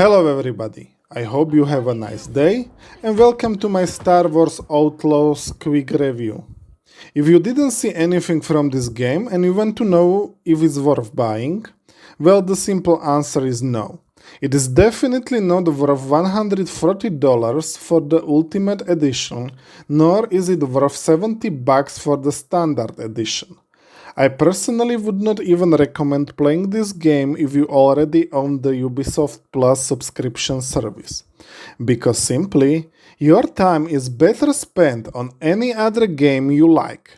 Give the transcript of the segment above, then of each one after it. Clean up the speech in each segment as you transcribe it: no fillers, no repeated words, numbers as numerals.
Hello everybody, I hope you have a nice day and welcome to my Star Wars Outlaws quick review. If you didn't see anything from this game and you want to know if it's worth buying, well, the simple answer is no. It is definitely not worth $140 for the Ultimate Edition, nor is it worth $70 for the Standard Edition. I personally would not even recommend playing this game if you already own the Ubisoft Plus subscription service, because simply, your time is better spent on any other game you like.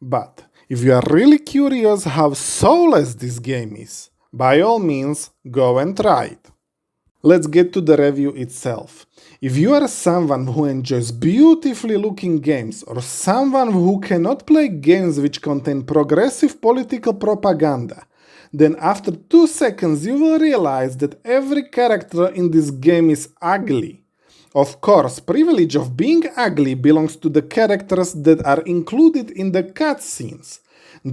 But if you are really curious how soulless this game is, by all means, go and try it. Let's get to the review itself. If you are someone who enjoys beautifully looking games or someone who cannot play games which contain progressive political propaganda, then after 2 seconds you will realize that every character in this game is ugly. Of course, privilege of being ugly belongs to the characters that are included in the cutscenes.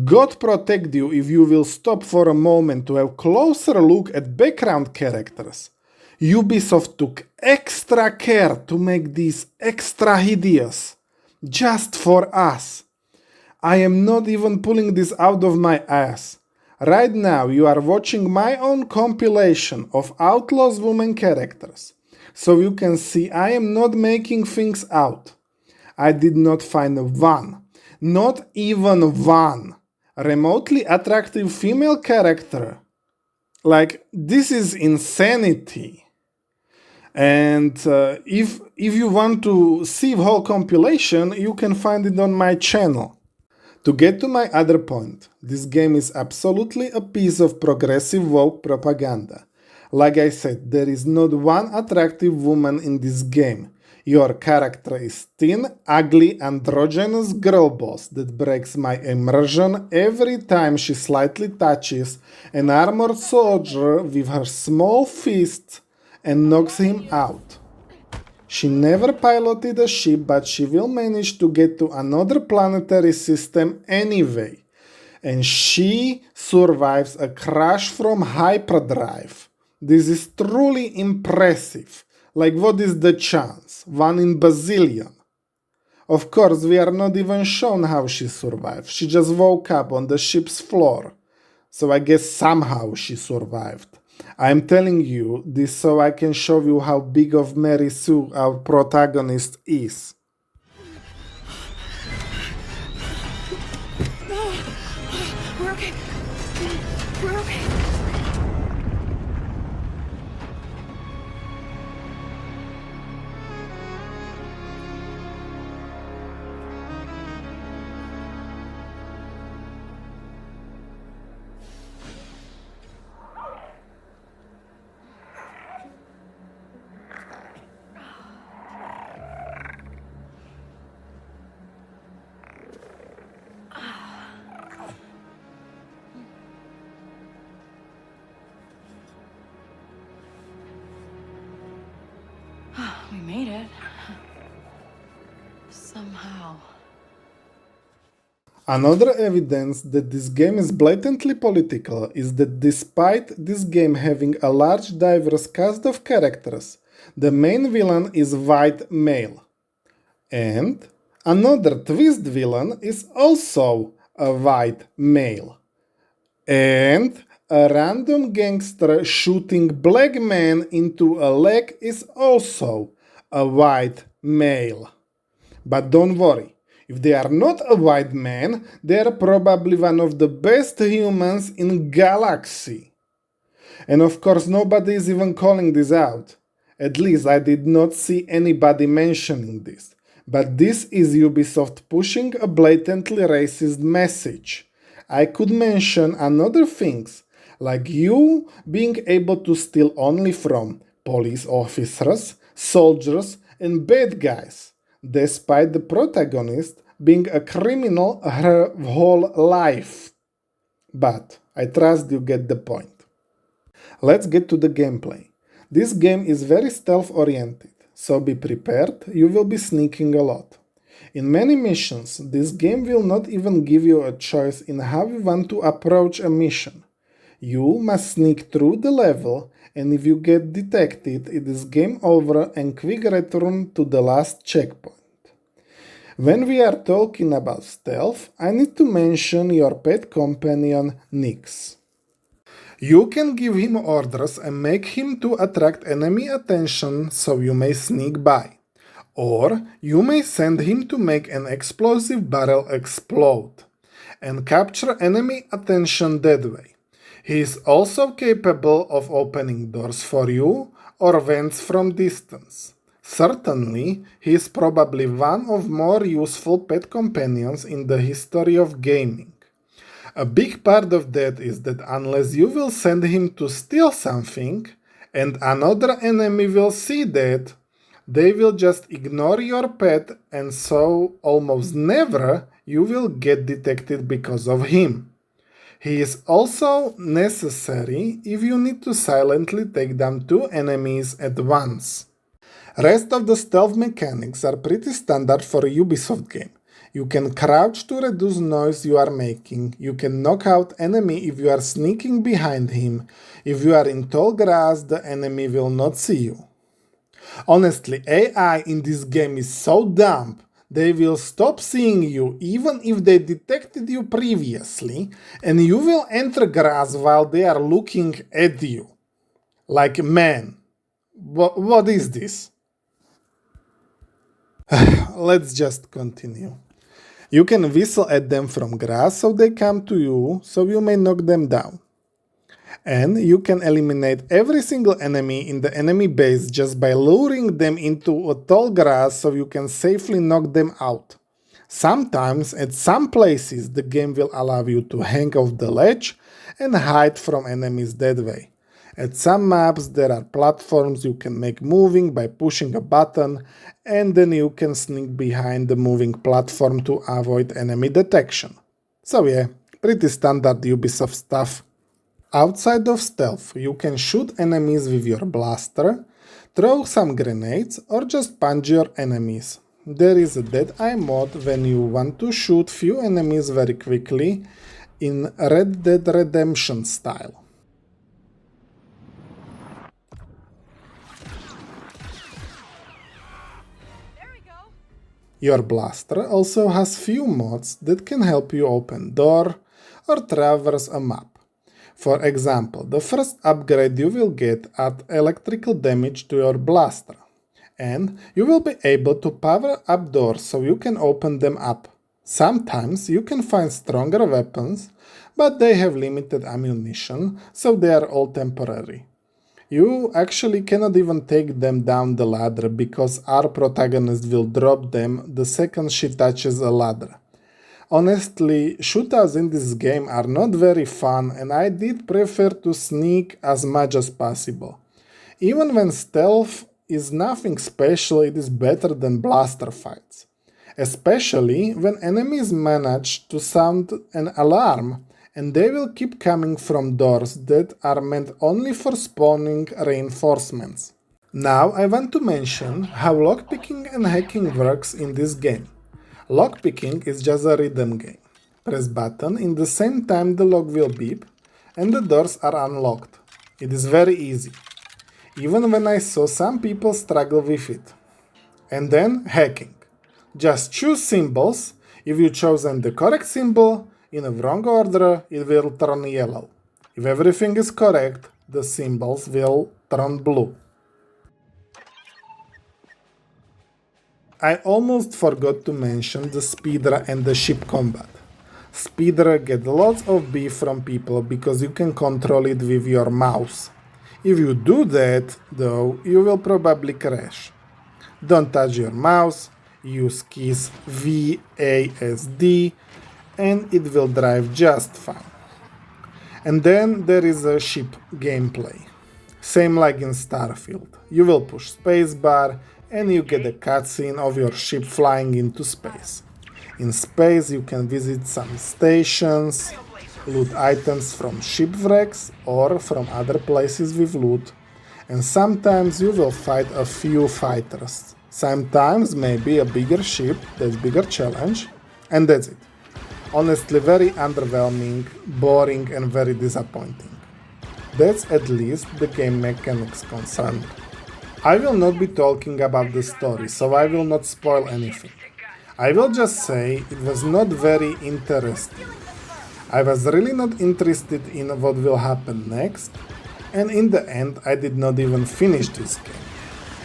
God protect you if you will stop for a moment to have a closer look at background characters. Ubisoft took extra care to make these extra hideous, just for us. I am not even pulling this out of my ass. Right now you are watching my own compilation of Outlaws women characters, so you can see I am not making things out. I did not find one, not even one, remotely attractive female character. Like, this is insanity. And if you want to see the whole compilation, you can find it on my channel. To get to my other point, this game is absolutely a piece of progressive woke propaganda. Like I said, there is not one attractive woman in this game. Your character is thin, ugly, androgynous girl boss that breaks my immersion every time she slightly touches an armored soldier with her small fist and knocks him out. She never piloted a ship, but she will manage to get to another planetary system anyway. And she survives a crash from hyperdrive. This is truly impressive. Like, what is the chance? 1 in bazillion. Of course, we are not even shown how she survived. She just woke up on the ship's floor. So I guess somehow she survived. I am telling you this so I can show you how big of Mary Sue our protagonist is. No, we're okay. We're okay. We made it. Somehow. Another evidence that this game is blatantly political is that despite this game having a large diverse cast of characters, the main villain is white male. And another twist villain is also a white male. And a random gangster shooting black man into a leg is also a white male. But don't worry, if they are not a white man, they are probably one of the best humans in galaxy. And of course nobody is even calling this out. At least I did not see anybody mentioning this. But this is Ubisoft pushing a blatantly racist message. I could mention another things, like you being able to steal only from police officers, soldiers, and bad guys, despite the protagonist being a criminal her whole life. But I trust you get the point. Let's get to the gameplay. This game is very stealth-oriented, so be prepared, you will be sneaking a lot. In many missions, this game will not even give you a choice in how you want to approach a mission. You must sneak through the level and if you get detected, it is game over and quick return to the last checkpoint. When we are talking about stealth, I need to mention your pet companion Nix. You can give him orders and make him to attract enemy attention so you may sneak by. Or you may send him to make an explosive barrel explode and capture enemy attention that way. He is also capable of opening doors for you or vents from distance. Certainly, he is probably one of more useful pet companions in the history of gaming. A big part of that is that unless you will send him to steal something, and another enemy will see that, they will just ignore your pet, and so almost never you will get detected because of him. He is also necessary if you need to silently take down two enemies at once. Rest of the stealth mechanics are pretty standard for a Ubisoft game. You can crouch to reduce noise you are making, you can knock out enemy if you are sneaking behind him, if you are in tall grass the enemy will not see you. Honestly, AI in this game is so dumb, they will stop seeing you even if they detected you previously, and you will enter grass while they are looking at you. Like, man, what is this? Let's just continue. You can whistle at them from grass so they come to you, so you may knock them down. And you can eliminate every single enemy in the enemy base just by luring them into a tall grass so you can safely knock them out. Sometimes, at some places, the game will allow you to hang off the ledge and hide from enemies that way. At some maps there are platforms you can make moving by pushing a button, and then you can sneak behind the moving platform to avoid enemy detection. So yeah, pretty standard Ubisoft stuff. Outside of stealth, you can shoot enemies with your blaster, throw some grenades, or just punch your enemies. There is a dead eye mode when you want to shoot few enemies very quickly in Red Dead Redemption style. Your blaster also has few mods that can help you open door or traverse a map. For example, the first upgrade you will get adds electrical damage to your blaster, and you will be able to power up doors so you can open them up. Sometimes you can find stronger weapons, but they have limited ammunition, so they are all temporary. You actually cannot even take them down the ladder because our protagonist will drop them the second she touches a ladder. Honestly, shootouts in this game are not very fun, and I did prefer to sneak as much as possible. Even when stealth is nothing special, it is better than blaster fights. Especially when enemies manage to sound an alarm, and they will keep coming from doors that are meant only for spawning reinforcements. Now I want to mention how lockpicking and hacking works in this game. Lockpicking is just a rhythm game. Press button in the same time the lock will beep and the doors are unlocked. It is very easy, even when I saw some people struggle with it. And then hacking. Just choose symbols. If you chosen the correct symbol in a wrong order, it will turn yellow. If everything is correct, the symbols will turn blue. I almost forgot to mention the speeder and the ship combat. Speeder get lots of beef from people because you can control it with your mouse. If you do that, though, you will probably crash. Don't touch your mouse, use keys V, A, S, D, and it will drive just fine. And then there is a ship gameplay. Same like in Starfield. You will push spacebar and you get a cutscene of your ship flying into space. In space you can visit some stations, loot items from shipwrecks or from other places with loot, and sometimes you will fight a few fighters. Sometimes maybe a bigger ship, that's bigger challenge, and that's it. Honestly very underwhelming, boring and very disappointing. That's at least the game mechanics concerned. I will not be talking about the story, so I will not spoil anything. I will just say it was not very interesting. I was really not interested in what will happen next, and in the end I did not even finish this game.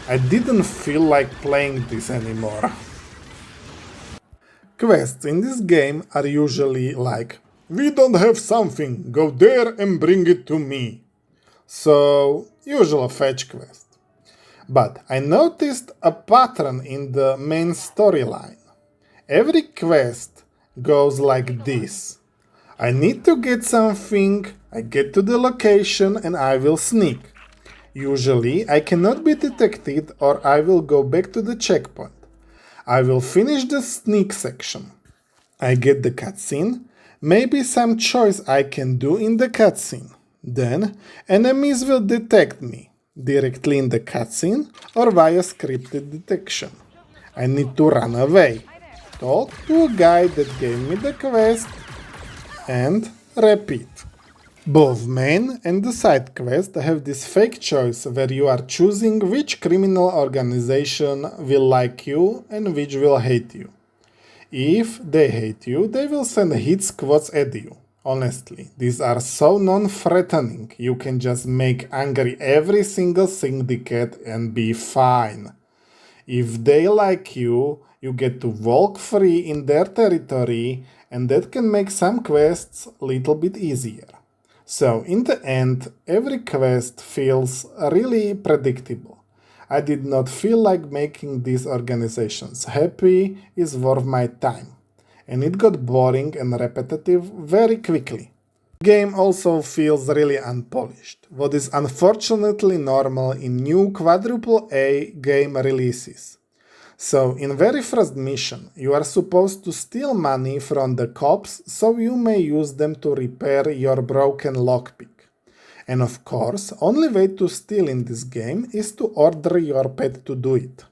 I didn't feel like playing this anymore. Quests in this game are usually like, "We don't have something, go there and bring it to me." So, usual fetch quest. But I noticed a pattern in the main storyline. Every quest goes like this. I need to get something, I get to the location and I will sneak. Usually I cannot be detected or I will go back to the checkpoint. I will finish the sneak section. I get the cutscene, maybe some choice I can do in the cutscene. Then enemies will detect me, directly in the cutscene or via scripted detection. I need to run away, talk to a guy that gave me the quest, and repeat. Both main and the side quest have this fake choice where you are choosing which criminal organization will like you and which will hate you. If they hate you, they will send hit squads at you. Honestly, these are so non-threatening, you can just make angry every single syndicate and be fine. If they like you, you get to walk free in their territory, and that can make some quests a little bit easier. So in the end, every quest feels really predictable. I did not feel like making these organizations happy is worth my time, and it got boring and repetitive very quickly. The game also feels really unpolished, what is unfortunately normal in new quadruple A game releases. So, in very first mission, you are supposed to steal money from the cops so you may use them to repair your broken lockpick. And of course, only way to steal in this game is to order your pet to do it.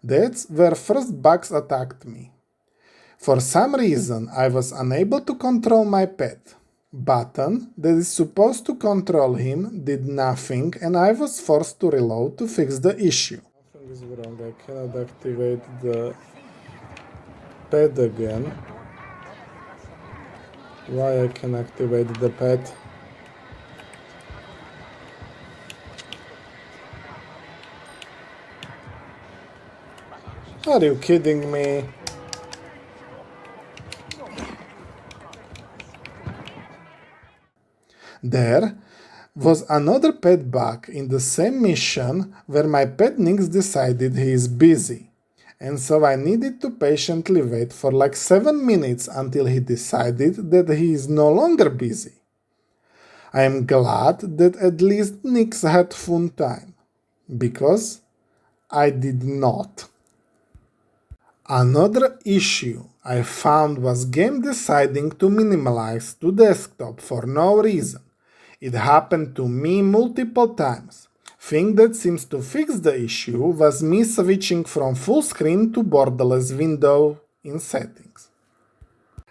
That's where first bugs attacked me. For some reason, I was unable to control my pet. Button that is supposed to control him did nothing and I was forced to reload to fix the issue. Nothing is wrong, I cannot activate the pet again. Why I can activate the pet? Are you kidding me? There was another pet bug in the same mission where my pet Nix decided he is busy. And so I needed to patiently wait for like 7 minutes until he decided that he is no longer busy. I am glad that at least Nix had fun time, because I did not. Another issue I found was game deciding to minimize to desktop for no reason. It happened to me multiple times. Thing that seems to fix the issue was me switching from full screen to borderless window in settings.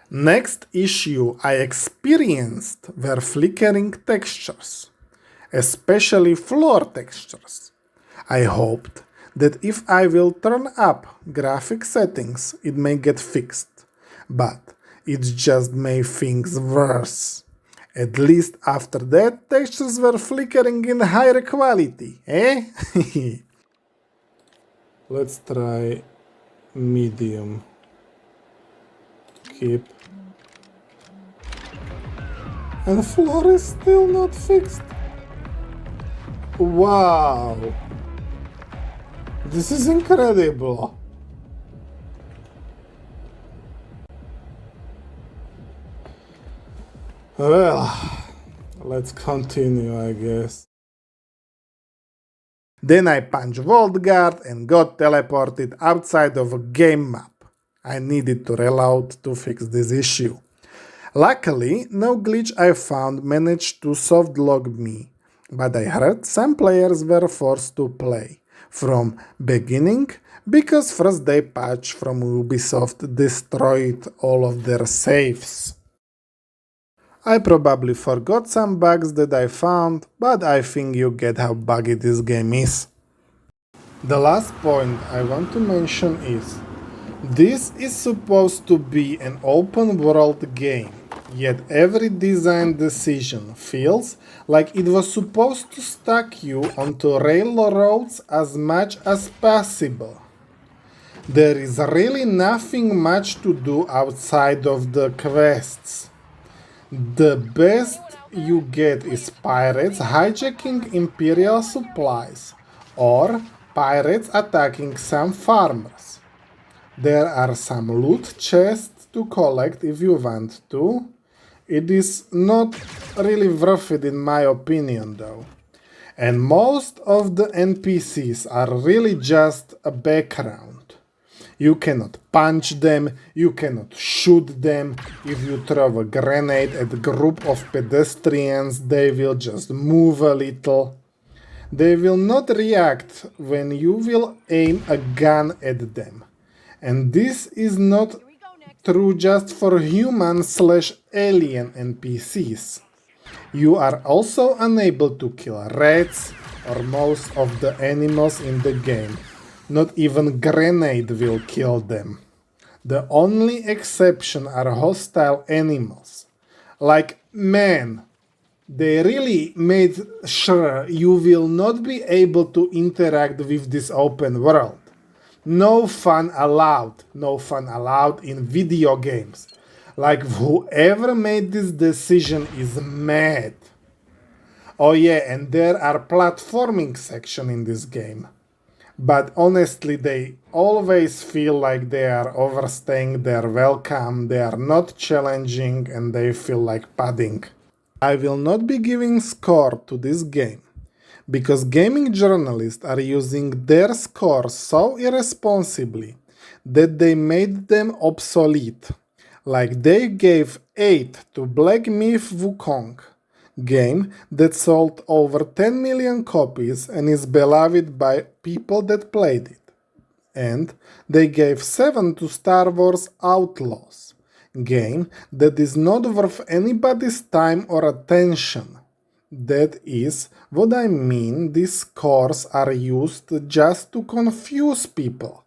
Next issue I experienced were flickering textures, especially floor textures. I hoped that if I will turn up graphic settings it may get fixed, but it just made things worse. At least after that, textures were flickering in higher quality, eh? Let's try medium. Keep. And the floor is still not fixed. Wow! This is incredible! Well, let's continue, I guess. Then I punched Vault Guard and got teleported outside of a game map. I needed to reload to fix this issue. Luckily, no glitch I found managed to soft-log me, but I heard some players were forced to play from beginning because first day patch from Ubisoft destroyed all of their saves. I probably forgot some bugs that I found, but I think you get how buggy this game is. The last point I want to mention is, this is supposed to be an open world game, yet every design decision feels like it was supposed to stack you onto railroads as much as possible. There is really nothing much to do outside of the quests. The best you get is pirates hijacking imperial supplies or pirates attacking some farmers. There are some loot chests to collect if you want to. It is not really worth it in my opinion though. And most of the NPCs are really just a background. You cannot punch them, you cannot shoot them. If you throw a grenade at a group of pedestrians, they will just move a little. They will not react when you will aim a gun at them. And this is not true just for human/alien NPCs. You are also unable to kill rats or most of the animals in the game. Not even grenade will kill them. The only exception are hostile animals. Like men. They really made sure you will not be able to interact with this open world. No fun allowed. No fun allowed in video games. Like whoever made this decision is mad. Oh yeah, and there are platforming section in this game. But honestly, they always feel like they are overstaying their welcome, they are not challenging, and they feel like padding. I will not be giving score to this game, because gaming journalists are using their scores so irresponsibly that they made them obsolete. Like they gave 8 to Black Myth Wukong, game that sold over 10 million copies and is beloved by people that played it. And they gave 7 to Star Wars Outlaws, game that is not worth anybody's time or attention. That is what I mean, these scores are used just to confuse people.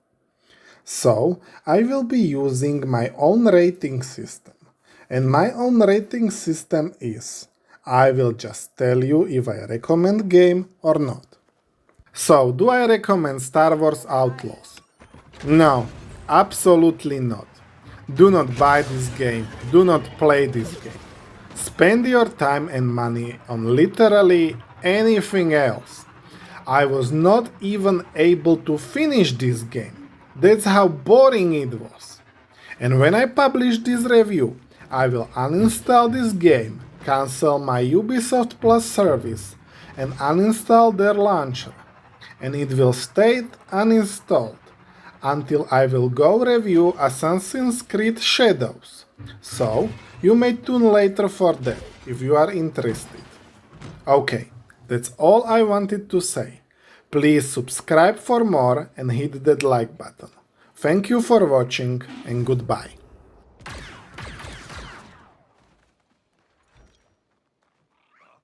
So I will be using my own rating system. And my own rating system is, I will just tell you if I recommend game or not. So, do I recommend Star Wars Outlaws? No, absolutely not. Do not buy this game, do not play this game. Spend your time and money on literally anything else. I was not even able to finish this game. That's how boring it was. And when I publish this review, I will uninstall this game, cancel my Ubisoft Plus service, and uninstall their launcher. And it will stay uninstalled until I will go review Assassin's Creed Shadows. So, you may tune later for that, if you are interested. Okay, that's all I wanted to say. Please subscribe for more and hit that like button. Thank you for watching and goodbye.